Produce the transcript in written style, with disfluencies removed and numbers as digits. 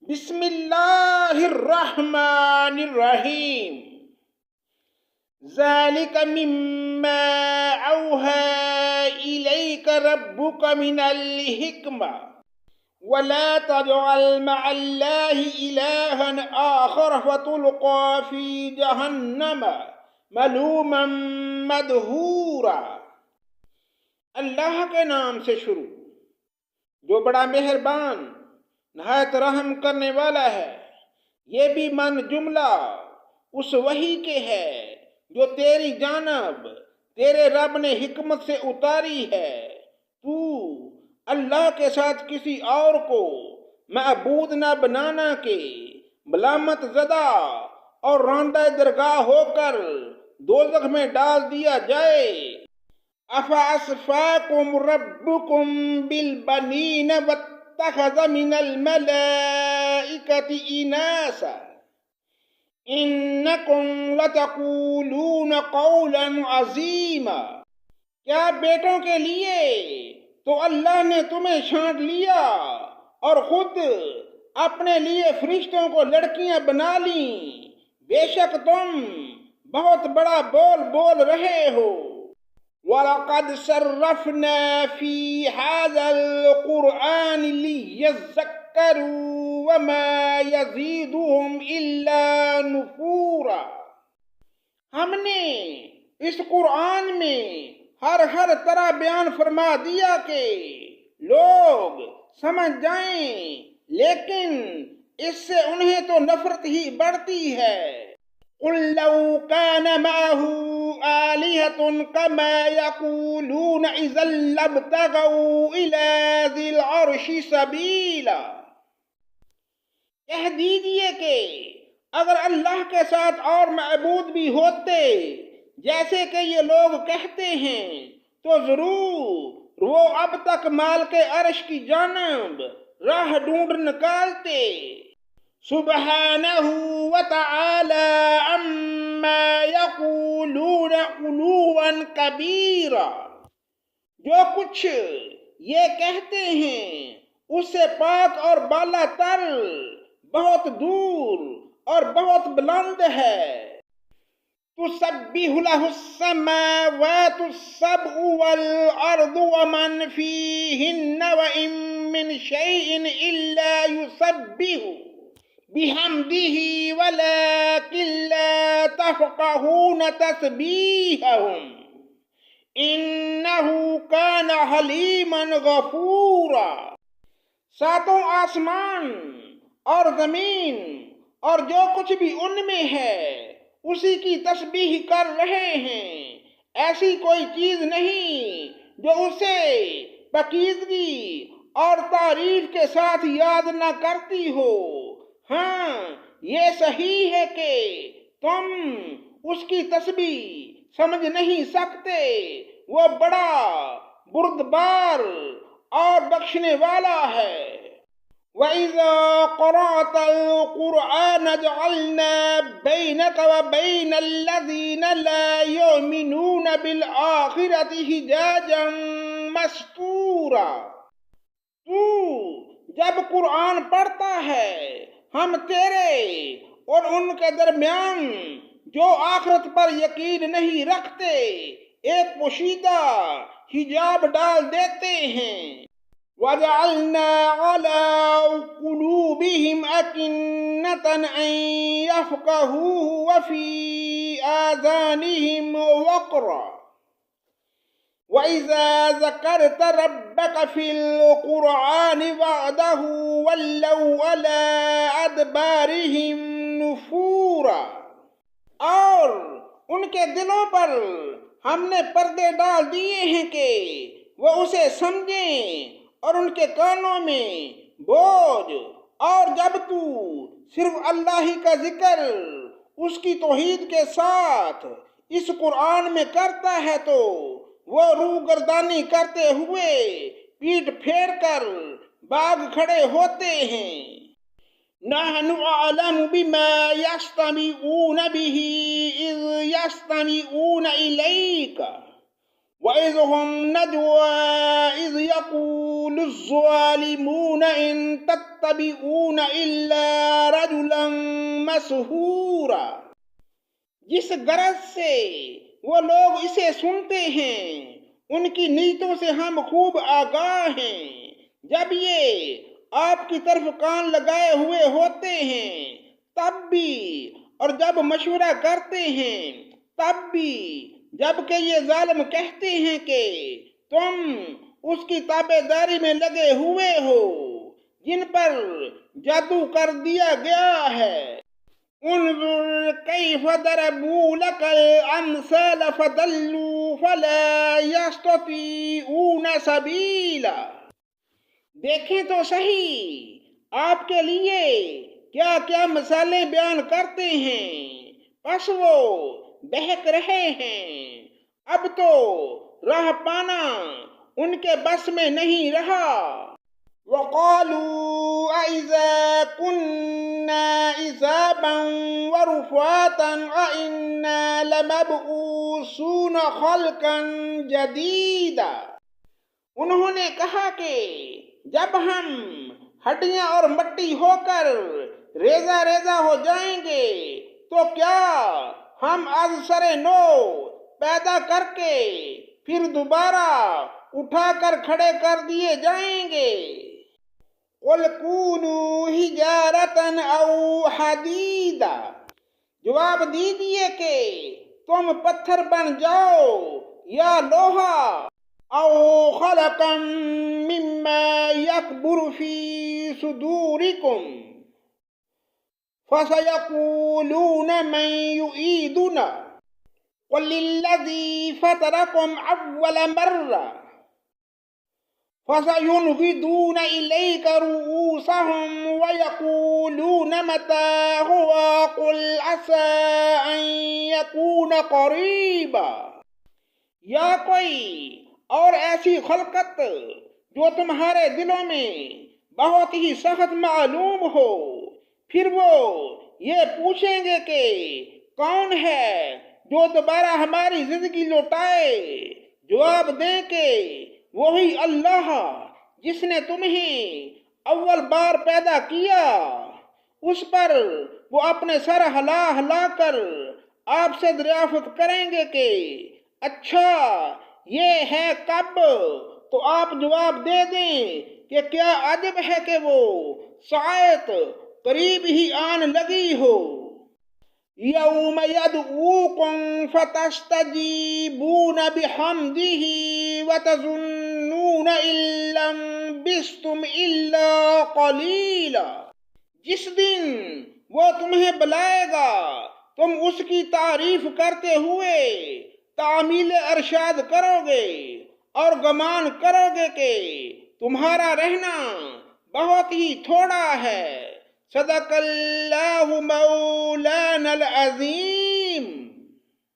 بسم اللہ الرحمن الرحیم ذالک مما اوحى الیک ربک من الحکمہ ولا تجعل مع اللہ الہا آخر فتلقى فی جہنم ملوما مدحورا۔ اللہ کے نام سے شروع جو بڑا مہربان نہایت رحم کرنے والا ہے۔ یہ بھی من جملہ اس وحی کے ہے جو تیری جانب تیرے رب نے حکمت سے اتاری ہے۔ تو اللہ کے ساتھ کسی اور کو معبود نہ بنانا کہ ملامت زدہ اور راندہ درگاہ ہو کر دوزخ میں ڈال دیا جائے۔ افاسفاکم ربکم بالبنین واتخذ من الملائکۃ اناسا انکم لتقولون قولا عظیما۔ کیا بیٹوں کے لیے تو اللہ نے تمہیں چھانٹ لیا اور خود اپنے لیے فرشتوں کو لڑکیاں بنا لیں؟ بے شک تم بہت بڑا بول بول رہے ہو۔ وَلَقَدْ صَرَّفْنَا فِي هَذَا الْقُرْآنِ لِيَذَّكَّرُوا وَمَا يَزِيدُهُمْ إِلَّا نُفُورًا۔ ہم نے اس قرآن میں ہر طرح بیان فرما دیا کہ لوگ سمجھ جائیں، لیکن اس سے انہیں تو نفرت ہی بڑھتی ہے۔ قُلْ لَوْ كَانَ مَعَهُ آلِهَةٌ كَمَا يَقُولُونَ إِذًا لَابْتَغَوْا إِلَى ذِي الْعَرْشِ سَبِيلًا۔ کہہ دیجئے کہ اگر اللہ کے ساتھ اور معبود بھی ہوتے جیسے کہ یہ لوگ کہتے ہیں تو ضرور وہ اب تک مالک عرش کی جانب راہ ڈھونڈ نکالتے۔ سبحانہ وتعالی عما یقولون علوا کبیرا۔ جو کچھ یہ کہتے ہیں اس سے پاک اور بالا تر، بہت دور اور بہت بلند ہے۔ تسبح له السماوات السبع والأرض ومن فيهن وإن من شيء إلا يسبح بحمده ولكن لا تفقهون تسبيحهم إنه كان حليما غفورا۔ ساتوں آسمان اور زمین اور جو کچھ بھی ان میں ہے اسی کی تسبیح کر رہے ہیں۔ ایسی کوئی چیز نہیں جو اسے پاکیزگی اور تعریف کے ساتھ یاد نہ کرتی ہو۔ ہاں، یہ صحیح ہے کہ تم اس کی تسبیح سمجھ نہیں سکتے۔ وہ بڑا بردبار اور بخشنے والا ہے۔ وَإِذَا قَرَأْتَ الْقُرْآنَ جَعَلْنَا بَيْنَكَ وَبَيْنَ الَّذِينَ لَا يُؤْمِنُونَ بِالْآخِرَةِ حِجَاجًا مَسْتُورًا۔ تو جب قرآن پڑھتا ہے ہم تیرے اور ان کے درمیان جو آخرت پر یقین نہیں رکھتے ایک پوشیدہ حجاب ڈال دیتے ہیں۔ وَجَعَلْنَا عَلَىٰ قُلُوبِهِمْ أَكِنَّةً أَن يَفْقَهُوهُ وَفِي آذَانِهِمْ وَقْرًا وَإِذَا ذَكَرْتَ رَبَّكَ فِي الْقُرْآنِ وَحْدَهُ وَلَّوْا عَلَىٰ أَدْبَارِهِمْ نُفُورًا۔ اور ان کے دلوں پر ہم نے پردے ڈال دیے ہیں کہ وہ اسے سمجھیں اور ان کے کانوں میں بوجھ۔ اور جب تو صرف اللہ ہی کا ذکر اس کی توحید کے ساتھ اس قرآن میں کرتا ہے تو وہ روگردانی کرتے ہوئے پیٹ پھیر کر بھاگ کھڑے ہوتے ہیں۔ نحن اعلم بما يستمعون به اذ يستمعون اليك وَإِذْ هُمْ نَجْوَىٰ إِذْ يَقُولُ الظَّالِمُونَ إِن يتبعون إلا رجلا مسحورا، جس غرض سے وہ لوگ اسے سنتے ہیں ان کی نیتوں سے ہم خوب آگاہ ہیں۔ جب یہ آپ کی طرف کان لگائے ہوئے ہوتے ہیں تب بھی، اور جب مشورہ کرتے ہیں تب بھی، جبکہ یہ ظالم کہتے ہیں کہ تم اس کی تابع داری میں لگے ہوئے ہو جن پر جادو کر دیا گیا ہے۔ انظر کیف ضربوا لك الامثال فضلوا فلا يستطيعون سبیلا۔ دیکھیں تو صحیح آپ کے لیے کیا کیا مثالیں بیان کرتے ہیں، پس وہ بہک رہے ہیں، اب تو راہ پانا ان کے بس میں نہیں رہا۔ وَقَالُوا أَإِذَا كُنَّا عِظَامًا وَرُفَاتًا أَإِنَّا لَمَبْعُوثُونَ خَلْقًا جَدِيدًا۔ انہوں نے کہا کہ جب ہم ہڈیاں اور مٹی ہو کر ریزہ ریزہ ہو جائیں گے تو کیا ہم از سر نو پیدا کر کے پھر دوبارہ اٹھا کر کھڑے کر دیے جائیں گے۔ قُلْ كُونُوا حِجَارَةً أَوْ حَدِيدًا، جواب دیجئے کہ تم پتھر بن جاؤ یا لوہا، أَوْ خَلَقًا مِّمَّا يَكْبُرُ فِي صُدُورِكُمْ فَسَيَقُولُونَ مَن يُعِيدُنَا قُلِ الَّذِي فَطَرَكُمْ أَوَّلَ مَرَّةٍ فَسَيُنْغِضُونَ إِلَيْكَ رُءُوسَهُمْ وَيَقُولُونَ مَتَىٰ هُوَ قُلْ عَسَىٰ أَن يَكُونَ قَرِيبًا۔ یا کوئی اور ایسی خلقت جو تمہارے دلوں میں بہت ہی سخت معلوم ہو، پھر وہ یہ پوچھیں گے کہ کون ہے جو دوبارہ ہماری زندگی لوٹائے؟ جواب دیں کہ وہی اللہ جس نے تمہیں اول بار پیدا کیا۔ اس پر وہ اپنے سر ہلا ہلا کر آپ سے دریافت کریں گے کہ اچھا یہ ہے کب؟ تو آپ جواب دے دیں کہ کیا عجب ہے کہ وہ ساعت قریب ہی آن لگی ہو۔ یوم یدعوکم فتستجیبون بحمدہ وتظنون ان لبثتم الا قلیلا، جس دن وہ تمہیں بلائے گا تم اس کی تعریف کرتے ہوئے تعمیل ارشاد کرو گے اور گمان کرو گے کہ تمہارا رہنا بہت ہی تھوڑا ہے۔ صدق اللہ مولانا العظیم۔